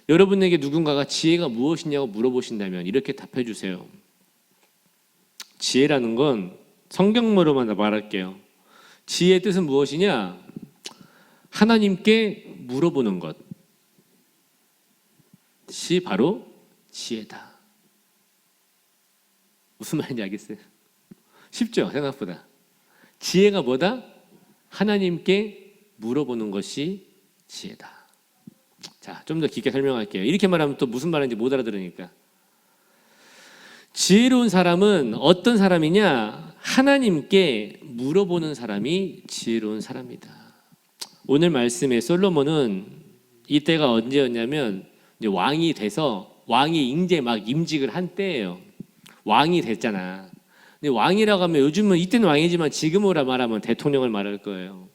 여러분에게 누군가가 지혜가 무엇이냐고 물어보신다면 이렇게 답해 주세요. 지혜라는 건 성경으로만 말할게요. 지혜의 뜻은 무엇이냐? 하나님께 물어보는 것이 바로 지혜다. 무슨 말인지 알겠어요? 쉽죠? 생각보다. 지혜가 뭐다? 하나님께 물어보는 것이 지혜다. 자, 좀 더 깊게 설명할게요. 이렇게 말하면 또 무슨 말인지 못 알아들으니까. 지혜로운 사람은 어떤 사람이냐? 하나님께 물어보는 사람이 지혜로운 사람이다. 오늘 말씀에 솔로몬은 이때가 언제였냐면 이제 왕이 돼서 왕이 이제 막 임직을 한 때예요. 왕이 됐잖아. 근데 왕이라고 하면 요즘은 이때는 왕이지만 지금으로 말하면 대통령을 말할 거예요.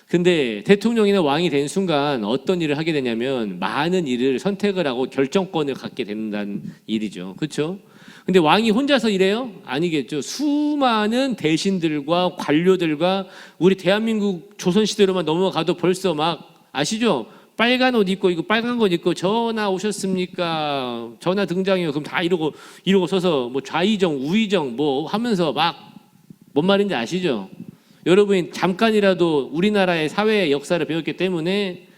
근데 대통령이나 왕이 된 순간 어떤 일을 하게 되냐면 많은 일을 선택을 하고 결정권을 갖게 된다는 일이죠. 그렇죠? 근데 왕이 혼자서 일해요? 아니겠죠. 수많은 대신들과 관료들과 우리 대한민국 조선시대로만 넘어가도 벌써 막 아시죠? 빨간 옷 입고 이거 빨간 옷 입고 전하 오셨습니까? 전하 등장해요. 그럼 다 이러고 서서 뭐 좌의정 우의정 뭐 하면서 막 뭔 말인지 아시죠? 여러분이 잠깐이라도 우리나라의 사회의 역사를 배웠기 때문에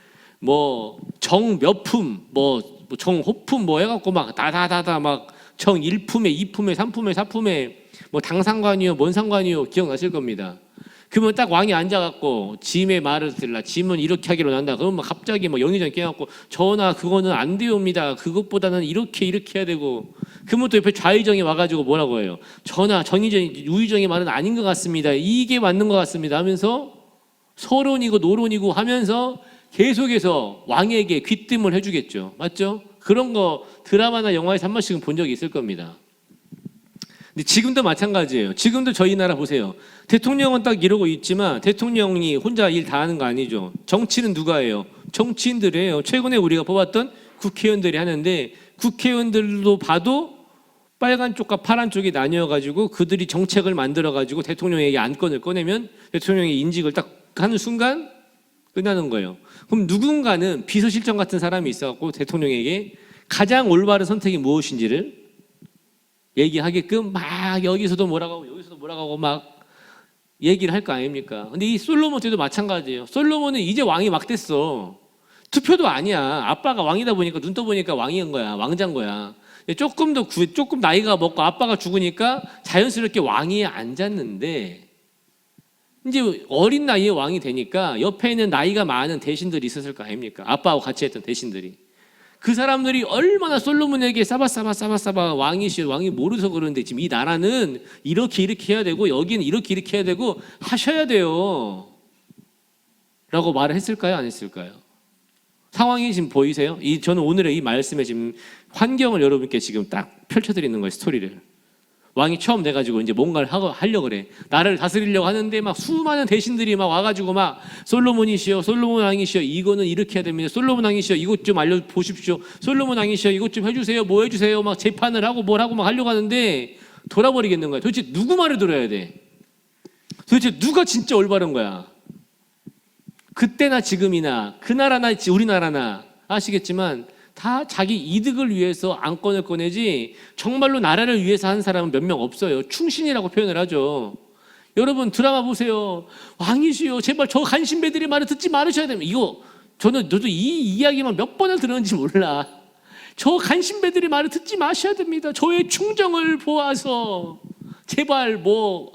뭐 정몇품 뭐 정호품 뭐 해갖고 막 다다다다 막 정일품에 2품에 3품에 4품에 뭐 당상관이요 뭔 상관이요 기억나실 겁니다. 그러면 딱 왕이 앉아갖고 짐의 말을 들라 짐은 이렇게 하기로 난다. 그러면 막 갑자기 뭐 영의정 깨갖고 전하 그거는 안 되옵니다. 그것보다는 이렇게 해야 되고. 그러면 또 옆에 좌의정이 와가지고 뭐라고 해요? 전하 정의정 우의정의 말은 아닌 것 같습니다. 이게 맞는 것 같습니다 하면서 서론이고 노론이고 하면서 계속해서 왕에게 귀띔을 해주겠죠. 맞죠? 그런 거 드라마나 영화에서 한 번씩은 본 적이 있을 겁니다. 근데 지금도 마찬가지예요. 지금도 저희 나라 보세요. 대통령은 딱 이러고 있지만 대통령이 혼자 일 다 하는 거 아니죠. 정치는 누가 해요? 정치인들이 해요. 최근에 우리가 뽑았던 국회의원들이 하는데 국회의원들도 봐도 빨간 쪽과 파란 쪽이 나뉘어가지고 그들이 정책을 만들어가지고 대통령에게 안건을 꺼내면 대통령이 인직을 딱 하는 순간 끝나는 거예요. 그럼 누군가는 비서실장 같은 사람이 있어갖고 대통령에게 가장 올바른 선택이 무엇인지를 얘기하게끔 막 여기서도 뭐라고 하고 여기서도 뭐라고 하고 막 얘기를 할 거 아닙니까? 근데 이 솔로몬 때도 마찬가지예요. 솔로몬은 이제 왕이 막 됐어. 투표도 아니야. 아빠가 왕이다 보니까 눈 떠보니까 왕인 거야. 왕자인 거야. 조금 나이가 먹고 아빠가 죽으니까 자연스럽게 왕위에 앉았는데 이제 어린 나이에 왕이 되니까 옆에 있는 나이가 많은 대신들이 있었을 거 아닙니까? 아빠하고 같이 했던 대신들이. 그 사람들이 얼마나 솔로몬에게 싸바 왕이 모르서 그러는데 지금 이 나라는 이렇게 해야 되고 여기는 이렇게 해야 되고 하셔야 돼요 라고 말을 했을까요? 안 했을까요? 상황이 지금 보이세요? 저는 오늘의 이 말씀에 지금 환경을 여러분께 지금 딱 펼쳐드리는 거예요. 스토리를. 왕이 처음 돼가지고 이제 뭔가를 하려고 그래. 나라를 다스리려고 하는데 막 수많은 대신들이 막 와가지고 막 솔로몬 왕이시여 이거는 이렇게 해야 됩니다. 솔로몬 왕이시여 이것 좀 알려보십시오. 솔로몬 왕이시여 이것 좀 해주세요. 뭐 해주세요. 막 재판을 하고 뭘 하고 막 하려고 하는데 돌아버리겠는 거야. 도대체 누구 말을 들어야 돼? 도대체 누가 진짜 올바른 거야? 그때나 지금이나 그 나라나 우리나라나 아시겠지만 다 자기 이득을 위해서 안건을 꺼내지 정말로 나라를 위해서 하는 사람은 몇 명 없어요. 충신이라고 표현을 하죠. 여러분 드라마 보세요. 왕이시여 제발 저 간신배들의 말을 듣지 말으셔야 됩니다. 저도 이 이야기만 몇 번을 들었는지 몰라. 저 간신배들의 말을 듣지 마셔야 됩니다. 저의 충정을 보아서 제발 뭐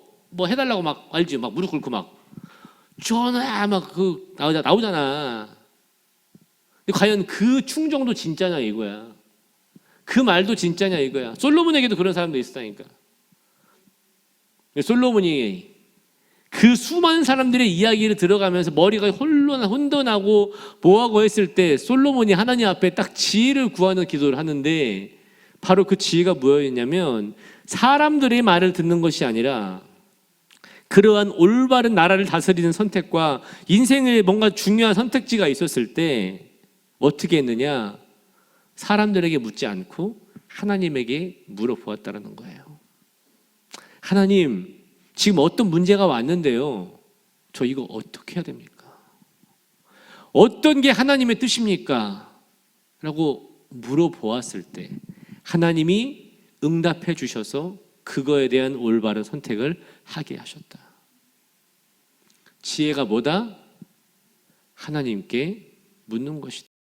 해달라고 막 알지 막 무릎 꿇고 막 전화 막 나오잖아. 과연 그 충정도 진짜냐 이거야. 그 말도 진짜냐 이거야. 솔로몬에게도 그런 사람도 있었다니까. 솔로몬이 그 수많은 사람들의 이야기를 들어가면서 머리가 혼돈하고 뭐하고 했을 때 솔로몬이 하나님 앞에 딱 지혜를 구하는 기도를 하는데 바로 그 지혜가 뭐였냐면 사람들의 말을 듣는 것이 아니라 그러한 올바른 나라를 다스리는 선택과 인생에 뭔가 중요한 선택지가 있었을 때 어떻게 했느냐? 사람들에게 묻지 않고 하나님에게 물어보았다는 거예요. 하나님, 지금 어떤 문제가 왔는데요. 저 이거 어떻게 해야 됩니까? 어떤 게 하나님의 뜻입니까? 라고 물어보았을 때 하나님이 응답해 주셔서 그거에 대한 올바른 선택을 하게 하셨다. 지혜가 뭐다? 하나님께 묻는 것이다.